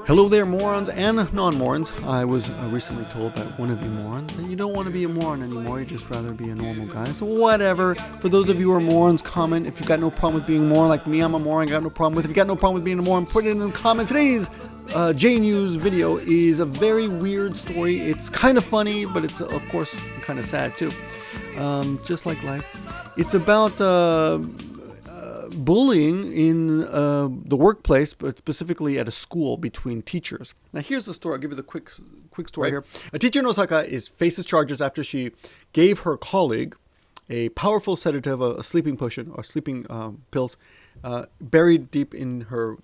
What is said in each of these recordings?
Hello there, morons and non-morons. I was recently told by one of you morons that you don't want to be a moron anymore, you'd just rather be a normal guy. So whatever. For those of you who are morons, comment. If you've got no problem with being a moron like me, I'm a moron, got no problem with it. If you've got no problem with being a moron, put it in the comments. Today's nyuu's video is a very weird story. It's kind of funny, but it's, of course, kind of sad too. Just like life. It's about bullying in the workplace, but specifically at a school between teachers. Now here's the story. I'll give you the quick story here. A teacher in Osaka faces charges after she gave her colleague a powerful sedative, a sleeping potion or sleeping pills, buried deep in her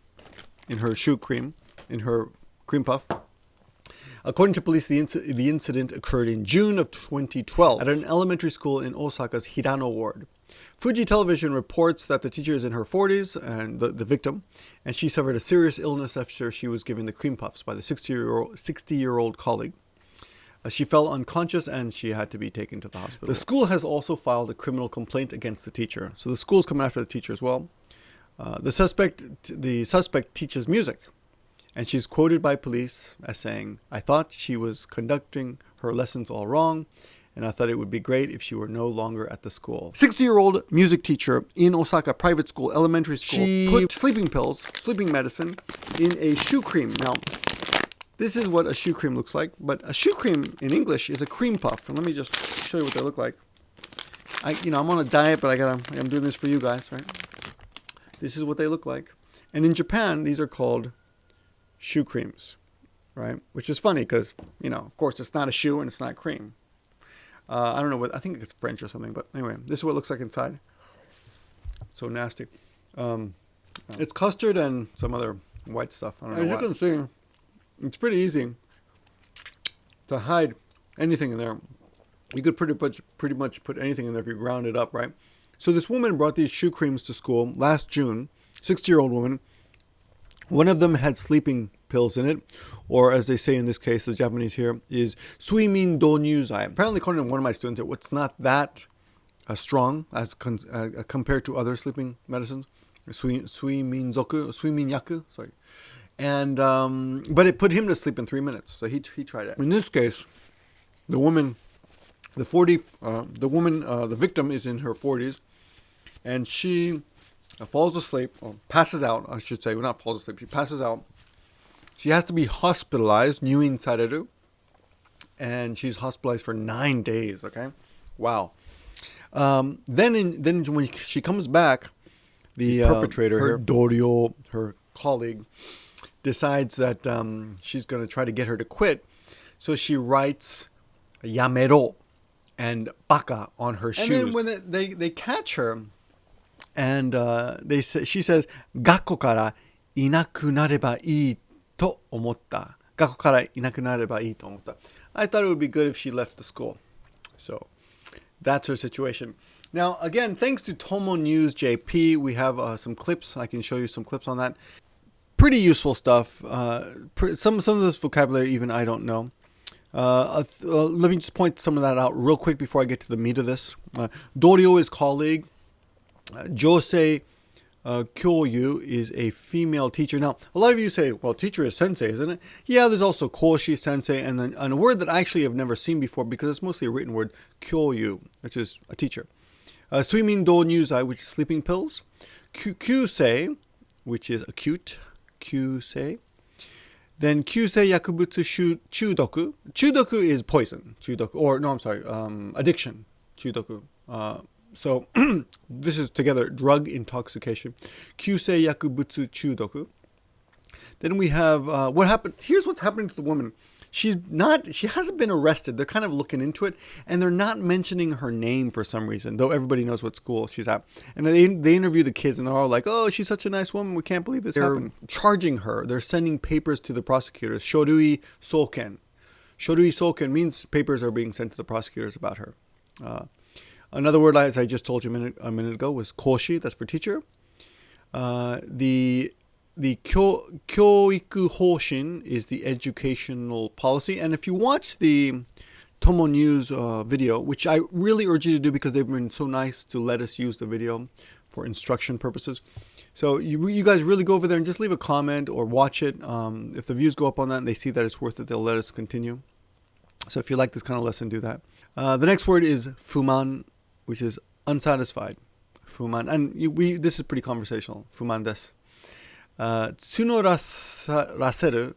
shoe cream, in her cream puff. According to police, the incident occurred in June of 2012 at an elementary school in Osaka's Hirano ward. Fuji Television reports that the teacher is in her 40s, and the victim, and she suffered a serious illness after she was given the cream puffs by the 60-year-old colleague. She fell unconscious and she had to be taken to the hospital. The school has also filed a criminal complaint against the teacher. So the school's coming after the teacher as well. The suspect teaches music, and she's quoted by police as saying, "I thought she was conducting her lessons all wrong, and I thought it would be great if she were no longer at the school." 60-year-old music teacher in Osaka private school, elementary school, she put sleeping pills, sleeping medicine, in a shoe cream. Now, this is what a shoe cream looks like, but a shoe cream in English is a cream puff. And let me just show you what they look like. I'm on a diet, but I'm doing this for you guys, right? This is what they look like. And in Japan, these are called shoe creams, right? Which is funny because, of course, it's not a shoe and it's not cream. I don't know what, I think it's French or something, but anyway, this is what it looks like inside. So nasty. It's custard and some other white stuff. I don't know. As you can see, it's pretty easy to hide anything in there. You could pretty much put anything in there if you ground it up, right? So this woman brought these shoe creams to school last June, 60-year-old woman. One of them had sleeping pills in it, or as they say in this case, the Japanese here, is睡眠導入剤. Apparently, according to one of my students, it's not that strong as compared to other sleeping medicines. 睡眠yaku, sorry. And but it put him to sleep in 3 minutes, so he tried it. In this case, the victim is in her 40s, and she falls asleep, or passes out, I should say. Well, not falls asleep, she passes out. She has to be hospitalized, nyuu sareru, and she's hospitalized for 9 days, okay? Wow. Then when she comes back, the perpetrator, her doryo, her colleague, decides that she's going to try to get her to quit. So she writes yamero and baka on her shoes. And then when they catch her, and she says, "Gakko kara inaku nareba ii to omotta." Gakko kara inaku nareba ii to omotta. I thought it would be good if she left the school. So that's her situation. Now, again, thanks to Tomonewsjp, we have some clips. I can show you some clips on that. Pretty useful stuff. Some of this vocabulary even I don't know. Let me just point some of that out real quick before I get to the meat of this. Doryo is colleague. Josei kyou is a female teacher. Now, a lot of you say, well, teacher is sensei, isn't it? Yeah, there's also koshi, sensei, and then a word that I actually have never seen before because it's mostly a written word, kyou, which is a teacher.睡眠導入剤, which is sleeping pills. Kyusei, which is acute. Kyusei. Then kyusei yakubutsu chudoku. Chudoku is poison. Chudoku, or no, I'm sorry, addiction. Chudoku. So this is together drug intoxication. Kyusei yakubutsu chudoku. Then we have what happened. Here's what's happening to the woman. She hasn't been arrested. They're kind of looking into it, and they're not mentioning her name for some reason, though everybody knows what school she's at. And they interview the kids, and they're all like, "Oh, she's such a nice woman. We can't believe this happened." Charging her. They're sending papers to the prosecutors. Shorui soken. Shorui soken means papers are being sent to the prosecutors about her. Another word, as I just told you a minute ago, was koshi. That's for teacher. The教育方針 is the educational policy. And if you watch the Tomo News video, which I really urge you to do because they've been so nice to let us use the video for instruction purposes. So you guys really go over there and just leave a comment or watch it. If the views go up on that and they see that it's worth it, they'll let us continue. So if you like this kind of lesson, do that. The next word is fuman, which is unsatisfied. Fuman. And this is pretty conversational. Fuman desu. Tsuno raseru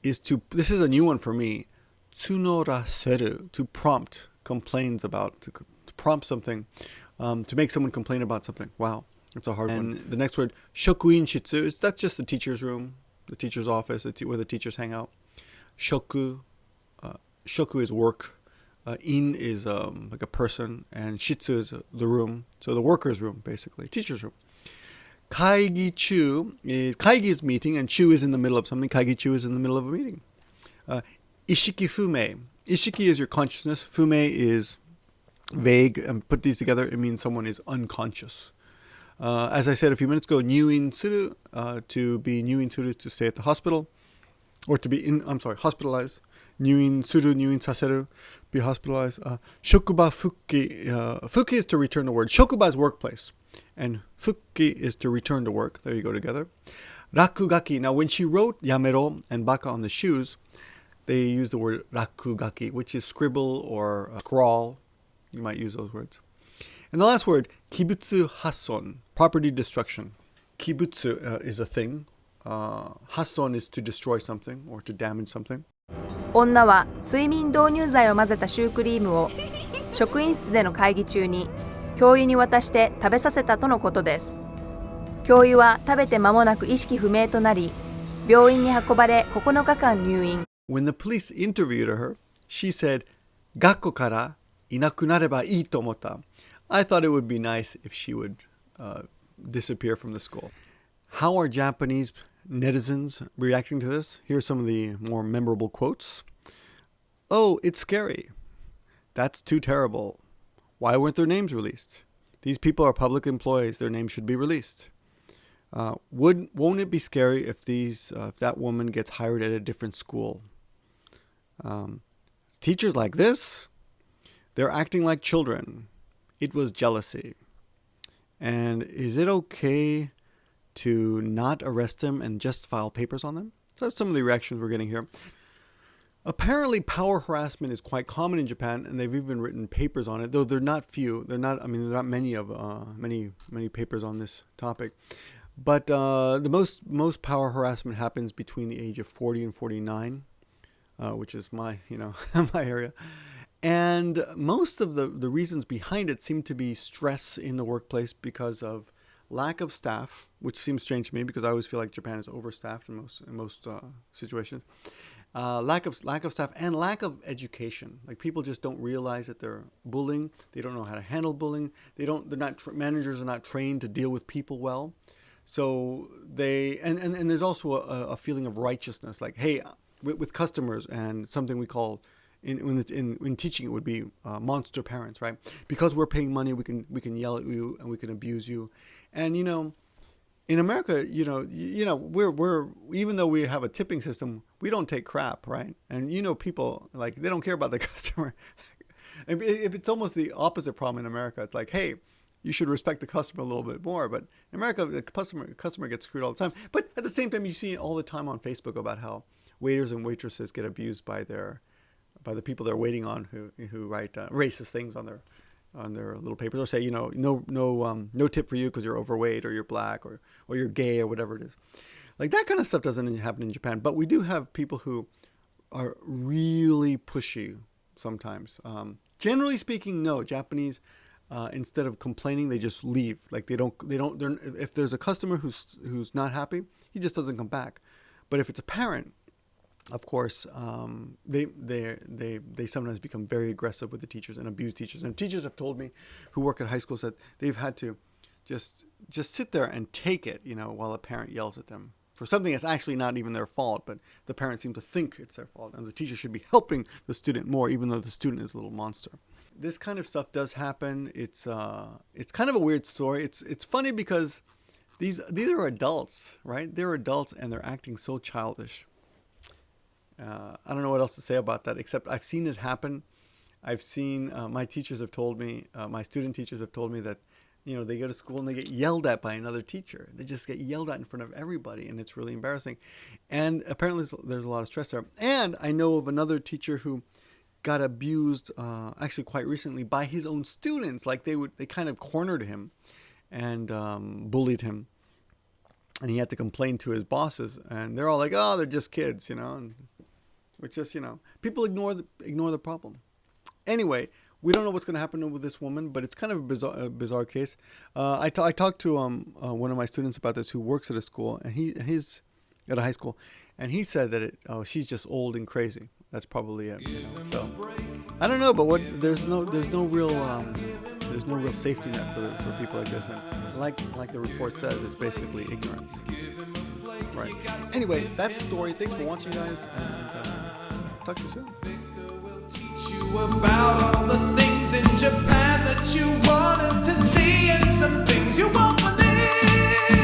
is to, this is a new one for me. Tsuno raseru, to prompt complains about, to prompt something, to make someone complain about something. Wow, that's a hard one. And the next word, shoku shitsu, that's just the teacher's room, the teacher's office, where the teachers hang out. Shoku is work. In is like a person, and shitsu is the room. So the worker's room, basically, teacher's room. Chuu is meeting, and chuu is in the middle of something. Chuu is in the middle of a meeting. Ishiki fume. Ishiki is your consciousness. Fume is vague, and put these together, it means someone is unconscious. As I said a few minutes ago, nyuu suru, to be nyuu suru is to stay at the hospital, or to be hospitalized. Nyuu suru, nyuu saseru, be hospitalized. Shokuba fuki. Fuki is to return to work. Shokuba is workplace, and fuki is to return to work. There you go together. Rakugaki. Now, when she wrote yamero and baka on the shoes, they use the word rakugaki, which is scribble or scrawl. You might use those words. And the last word, kibutsu hasson, property destruction. Kibutsu is a thing. Hasson is to destroy something or to damage something. 女は睡眠導入剤を混ぜたシュークリームを職員室での会議中に教諭に渡して食べさせたとのことです。教諭は食べて間もなく意識不明となり、病院に運ばれ9日間入院。When the police interviewed her, she said, 学校からいなくなればいいと思った。I thought it would be nice if she would disappear from the school. How are Japanese netizens reacting to this? Here's some of the more memorable quotes. Oh, it's scary. That's too terrible. Why weren't their names released? These people are public employees. Their names should be released. Won't it be scary if that woman gets hired at a different school? Teachers like this, they're acting like children. It was jealousy. And is it okay to not arrest them and just file papers on them? So that's some of the reactions we're getting here. Apparently, power harassment is quite common in Japan, and they've even written papers on it. Though they're not few. There are not many papers on this topic. But the most power harassment happens between the age of 40 and 49, which is my my area. And most of the reasons behind it seem to be stress in the workplace because of lack of staff, which seems strange to me because I always feel like Japan is overstaffed in most situations. Lack of staff and lack of education. Like people just don't realize that they're bullying. They don't know how to handle bullying. Managers are not trained to deal with people well. So and there's also a feeling of righteousness. Like, hey, with customers, and something we call in teaching it would be monster parents, right? Because we're paying money, we can yell at you and we can abuse you. And in America, we're even though we have a tipping system, we don't take crap, right? And people, like, they don't care about the customer. It's almost the opposite problem in America. It's like, hey, you should respect the customer a little bit more. But in America, the customer gets screwed all the time. But at the same time, you see it all the time on Facebook about how waiters and waitresses get abused by the people they're waiting on who write racist things on their little papers, or say, no tip for you because you're overweight or you're black or you're gay or whatever it is. Like, that kind of stuff doesn't happen in Japan, but we do have people who are really pushy sometimes. Generally speaking, no, Japanese, instead of complaining, they just leave. Like they don't. If there's a customer who's not happy, he just doesn't come back. But if it's a parent, of course, they sometimes become very aggressive with the teachers and abuse teachers. And teachers have told me, who work at high schools, that they've had to just sit there and take it, while a parent yells at them for something that's actually not even their fault, but the parents seem to think it's their fault, and the teacher should be helping the student more, even though the student is a little monster. This kind of stuff does happen. It's kind of a weird story. It's funny because these are adults, right? They're adults and they're acting so childish. I don't know what else to say about that, except I've seen it happen. I've seen my teachers have told me, my student teachers have told me that they go to school and they get yelled at by another teacher. They just get yelled at in front of everybody, and it's really embarrassing. And apparently there's a lot of stress there. And I know of another teacher who got abused actually quite recently by his own students. Like they kind of cornered him and bullied him, and he had to complain to his bosses, and they're all like, oh, they're just kids, and which just, people ignore the problem. Anyway, we don't know what's going to happen with this woman, but it's kind of a bizarre case. I talked to one of my students about this who works at a school, and he's at a high school, and he said that she's just old and crazy. That's probably it. So I don't know, but there's no real safety net for people like this, and like the report says, it's basically ignorance. Right. Anyway, that's the story. Thanks for watching, guys, and talk to you soon. You about all the things in Japan that you wanted to see and some things you won't believe.